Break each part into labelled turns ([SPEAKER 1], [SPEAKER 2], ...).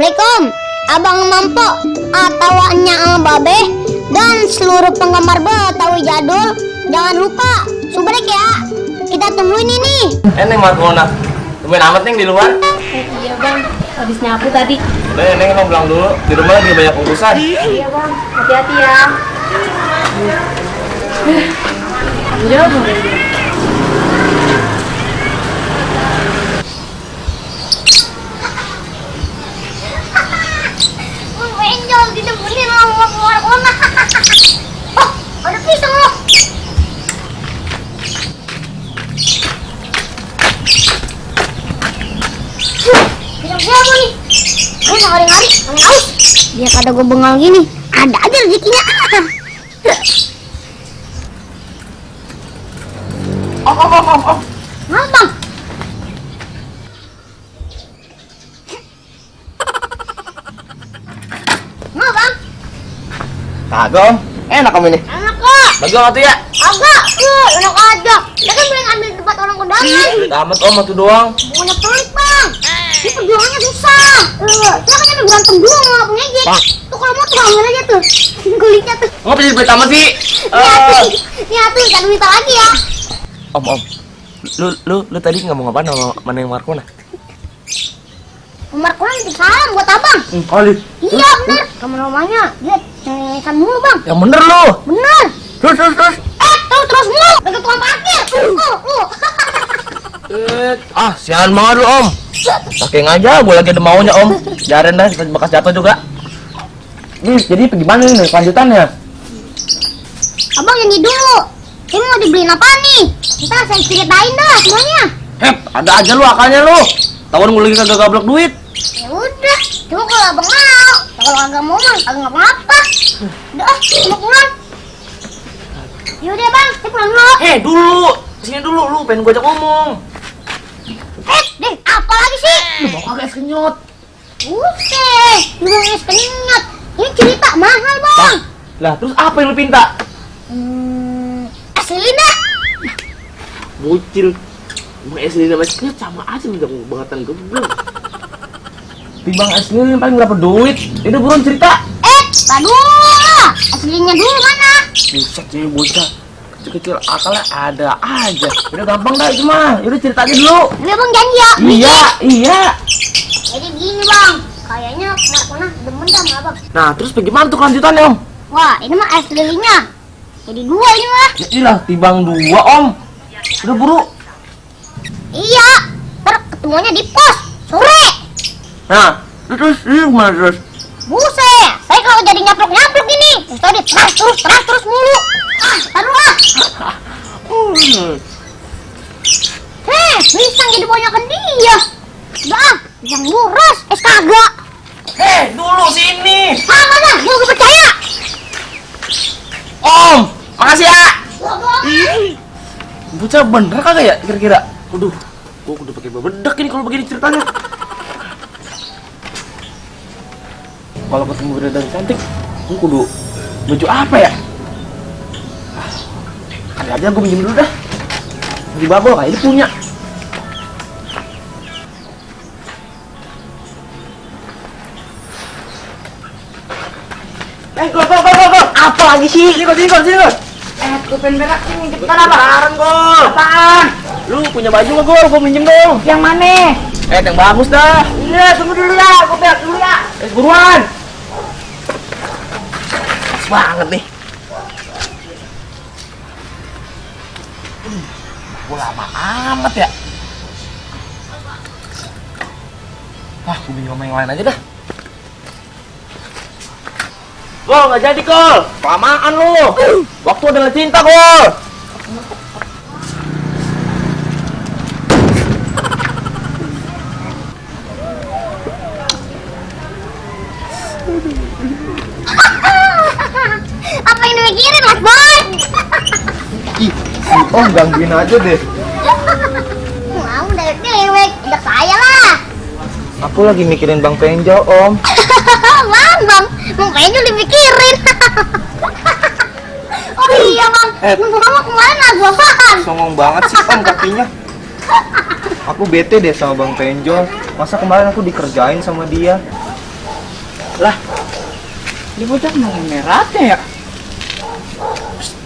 [SPEAKER 1] Assalamualaikum, Abang Mampo, tawannya Babe, dan seluruh penggemar Betawi jadul. Jangan lupa subrek ya. Kita tungguin ini.
[SPEAKER 2] Neng Markona, tungguin amat Neng di luar.
[SPEAKER 3] Iya bang, habis nyapu tadi.
[SPEAKER 2] Udah Neng mau pulang dulu, di rumah lagi banyak urusan.
[SPEAKER 3] Iya bang, hati-hati ya. Jauh bang.
[SPEAKER 1] Benjol ditemenin sama Markona. Oh, ada pisang loh. Pisang siapa nih? Gue ngari-ngari, aus. Dia kada gue bengal gini, ada aja rezekinya.
[SPEAKER 2] Om.
[SPEAKER 1] Mas bang, mau bang?
[SPEAKER 2] Kagak Om, enak Om ini.
[SPEAKER 1] Enak kok.
[SPEAKER 2] Bagi Om tuh ya.
[SPEAKER 1] Agak, enak aja. Dia kan boleh ngambil tempat orang kondangan.
[SPEAKER 2] Duit amat Om, satu doang.
[SPEAKER 1] Bukannya pelit bang. Ini perjuangannya susah. Dia kan ada berantem dulu sama pengejek.
[SPEAKER 2] Bang.
[SPEAKER 1] Tuh kalau mau tuh ambil aja tuh. Kulitnya tuh.
[SPEAKER 2] Ngapa jadi duit amat sih?
[SPEAKER 1] Nih tuh, ikan minta lagi ya.
[SPEAKER 2] Om, lu tadi nggak mau ngapain sama Neng Markona?
[SPEAKER 1] Markona itu salam buat abang.
[SPEAKER 2] Kali.
[SPEAKER 1] Iya bener. Kamu namanya dia ikan mulu bang.
[SPEAKER 2] Yang bener lu.
[SPEAKER 1] Bener.
[SPEAKER 2] Terus.
[SPEAKER 1] Terus mulu. Dekat tukang parkir.
[SPEAKER 2] Sialan banget lu Om. Saking aja, gue lagi ada maunya Om. Jaren dah, bekas jatuh juga. Jadi gimana nih lanjutannya?
[SPEAKER 1] Abang yang dulu. Ini mau dibeliin apa nih? Ntar saya ceritain dah semuanya.
[SPEAKER 2] Ada aja lu akalnya lu. Tahun gue lagi kagak gablok duit.
[SPEAKER 1] Ya udah, cuma kalau abang mau. Kalau agak mau mah agak ngapa-ngapa. Udah, mau pulang. Yaudah bang, saya pulang dulu.
[SPEAKER 2] Dulu. Sini dulu, lu pengen gue ajak ngomong.
[SPEAKER 1] Deh, apa lagi sih?
[SPEAKER 2] Lu mau kagak es kenyot?
[SPEAKER 1] Buset, lu bang es kenyot. Ini cerita mahal bang.
[SPEAKER 2] Lah, terus apa yang lu pinta?
[SPEAKER 1] Es lilin dah.
[SPEAKER 2] Bocil. Emang es lilin sama es kenyot sama aja udah bangetan geblek. Timbang es lilin paling berapa duit? Udah buruan cerita.
[SPEAKER 1] Aduh, es lilinnya dulu mana?
[SPEAKER 2] Buset sih bocah. Kecil-kecil akalnya ada aja. Udah gampang dah itu mah. Udah cerita aja dulu.
[SPEAKER 1] Ini bang janji ya.
[SPEAKER 2] Iya.
[SPEAKER 1] Jadi gini bang, kayaknya Markona demen sama abang.
[SPEAKER 2] Nah, terus bagaimana tuh kelanjutannya, Om?
[SPEAKER 1] Wah, ini mah es lilinnya. Jadi dua ini mah.
[SPEAKER 2] Ya iyalah, timbang dua, Om. Udah buru.
[SPEAKER 1] Iya, ntar ketemunya di pos sore.
[SPEAKER 2] Nah, terus gimana terus?
[SPEAKER 1] Buset, saya kalau jadi nyaplok ini, tadi terus mulu. Taruh pisang jadi banyakan dia. Udah, pisang buras, es kagak.
[SPEAKER 2] Dulu sini.
[SPEAKER 1] Mana? Gua percaya.
[SPEAKER 2] Om, makasih ya. Bocah bener kagak ya kira-kira? Waduh, gua udah pakai bedak ini kalau begini ceritanya. Kalau ketemu bidadari cantik, gua kudu baju apa ya? Kali aja gua minjem dulu dah. Di babol kayaknya punya. Go. Apa lagi sih? Sini, Gol. Gue pengen berak nih, cepetan apaan, Gol? Apaan? Lu punya baju nggak, Gol? Gue minjem dong. Yang mana? Yang bagus dah. Iya, tunggu dulu ya. Gue berak dulu ya. Buruan. Pas banget nih. Gue lama amat ya. Gue bingung sama yang lain aja dah. Gol, nggak jadi, Gol. Kelamaan lu. Waktu adalah cinta, Gol.
[SPEAKER 1] Apa yang dipikirin, Mas Boy?
[SPEAKER 2] Om gangguin aja deh.
[SPEAKER 1] Mau dewek, ajak saya lah.
[SPEAKER 2] Aku lagi mikirin Bang Penjo, Om.
[SPEAKER 1] Bang, Penjol dipikirin. Oh iya bang, mama kemana? Gua paham.
[SPEAKER 2] Songong banget sih Om kakinya. Aku bete deh sama Bang Penjol. Masa kemarin aku dikerjain sama dia. Lah, ini bocah mau meratnya ya?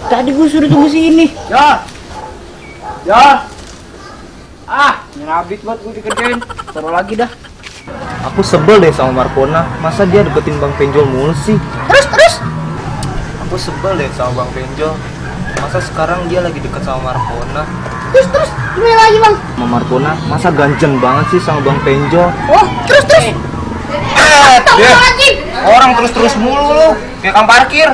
[SPEAKER 2] Tadi gue suruh tunggu sini. Ya. Nyerabit banget gue dikerjain. Taruh lagi dah.
[SPEAKER 4] Aku sebel deh sama Markona, masa dia deketin Bang Penjol mulu sih?
[SPEAKER 1] Terus.
[SPEAKER 4] Aku sebel deh sama Bang Penjol, masa sekarang dia lagi deket sama Markona?
[SPEAKER 1] Terus. Gimana lagi bang?
[SPEAKER 4] Sama Markona, masa ganjen banget sih sama Bang Penjol?
[SPEAKER 1] Oh, terus.
[SPEAKER 4] Dia orang terus mulu lu, kayak kang parkir.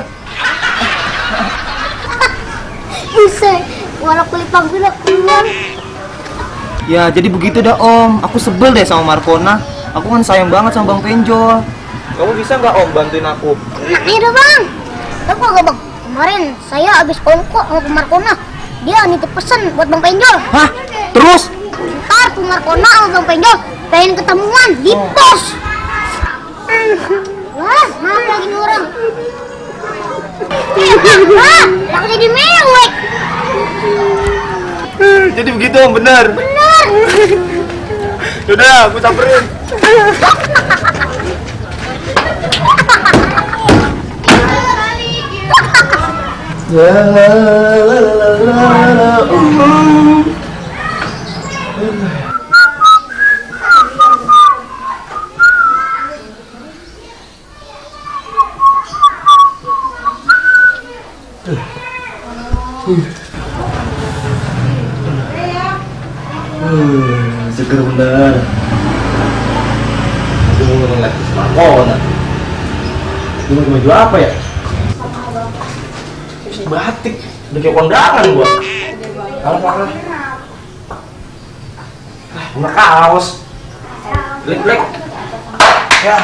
[SPEAKER 1] Buset, walau kulit panggil keluar.
[SPEAKER 4] Ya jadi begitu dah Om, aku sebel deh sama Markona. Aku kan sayang banget sama Bang Penjol. Kamu bisa nggak Om bantuin aku?
[SPEAKER 1] Nih dong bang. Tahu gak bang? Kemarin saya habis ongkok sama Pemarkona. Dia nitip pesan buat Bang Penjol.
[SPEAKER 4] Hah? Terus?
[SPEAKER 1] Ntar Pemarkona sama Bang Penjol pengen ketemuan di pos. Wah, maaf lagi nih orang. Wah, aku jadi mewek.
[SPEAKER 4] Jadi begitu Om, bener?
[SPEAKER 1] Bener.
[SPEAKER 4] Yaudah, aku samperin. Seger bener. Aduh, ngeliat Markona. Ini mau baju apa ya? Si batik, udah kayak kondangan gua. Kalah. Punya kaos. Black. Ya.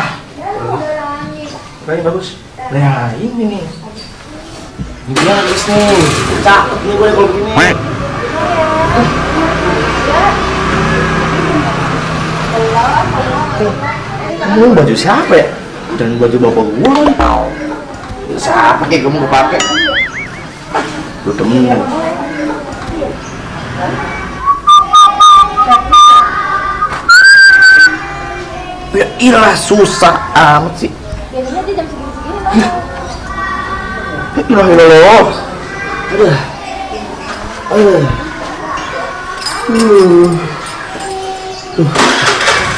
[SPEAKER 4] Kayaknya bagus. Nah, ini nih. Ini dia guys nih. Cakep nih gue kalau begini. Ini baju siapa ya? Dan baju bapak gua kan? Siapa kayak kamu mau pakai? Lu temen. Ya iyalah, susah amat sih.
[SPEAKER 3] Biasanya dia jam segini-segini bang.
[SPEAKER 4] Ilah.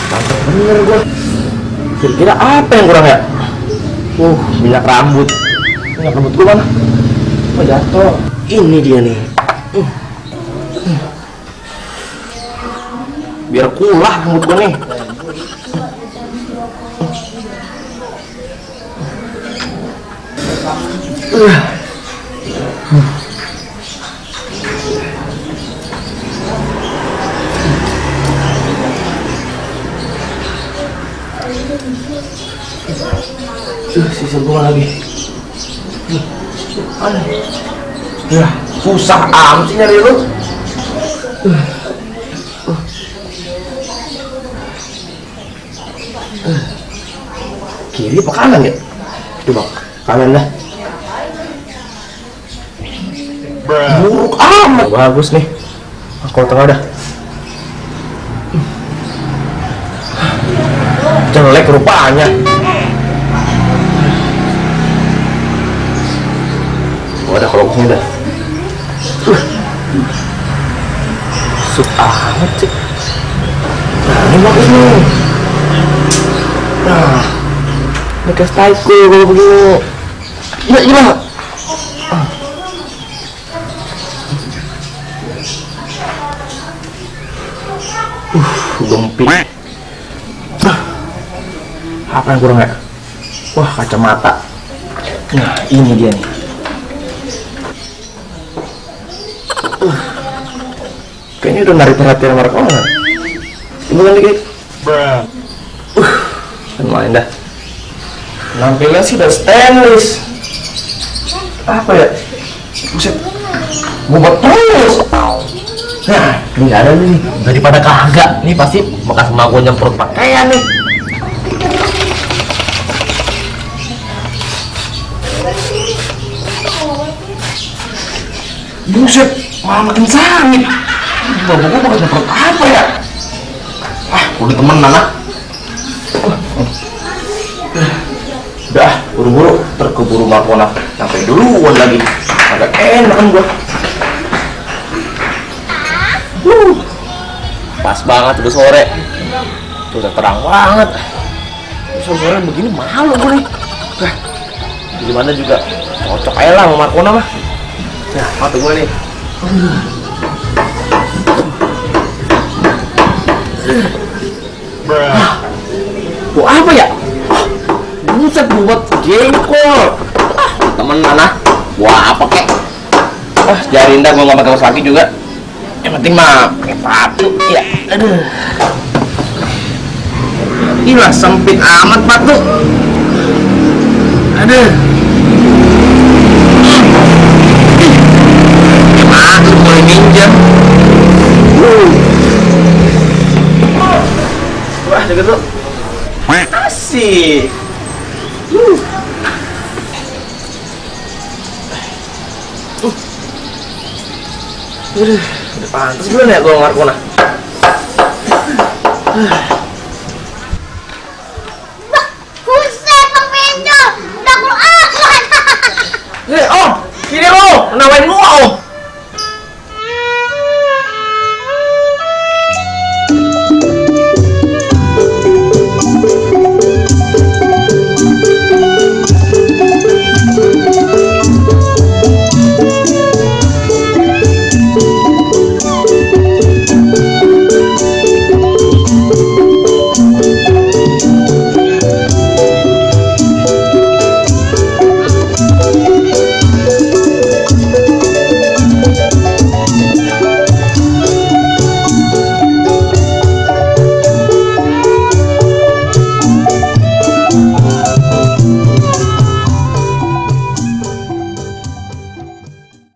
[SPEAKER 4] Mantap bener gua. Kira-kira apa yang kurang ya? Minyak rambut. Minyak rambut gua mana? Oh, jatuh. Ini dia nih. Biar kulah rambut gua nih. Sisa bunga lagi. Mana? Ya, susah amat sih nyari lu. Kiri apa kanan ya? Coba kanan dah. Buruk amat. Bagus nih. Aku tengah dah. Jelek rupanya. Ada kalau begini dah. Sut amat sih. Nah, ini bagus nih. Nah, ini ke styleku kalau begini. Iya. Gempit. Apa yang kurang ya? Wah, kacamata. Nah, ini dia nih. Kayaknya udah narik perhatian Markona. Coba kan dikit. Kan main dah. Nampilnya sih udah stainless. Apa ya? Buset. Bobot terus. Nah, ini ada nih. Daripada kagak. Nih pasti bekas emak gua nyemprot pakaian nih. Buset, malah makin sangit. Bapak gua bakal nyemprot apa ya? Udah temenan ah. buru-buru terkeburu Markona sampai duluan lagi. Agak enak kan gua. Pas banget udah sore. Tuh udah terang banget. Sore-sore begini malu gue nih. Nah, gimana juga cocok aja lah sama Markona mah. Nah, mata gue nih. Tuh apa ya? Buset, buat jengkol. Temen mana? Wah, apa kek? Jarinda gue gak pakai kaos kaki juga. Yang penting mah pakai sepatu. Ya, aduh. Gila, sempit amat patu. Aduh. Lu boleh minjem. Wah, deket tuh. Asik. Udah pantas belum ya gue Markona?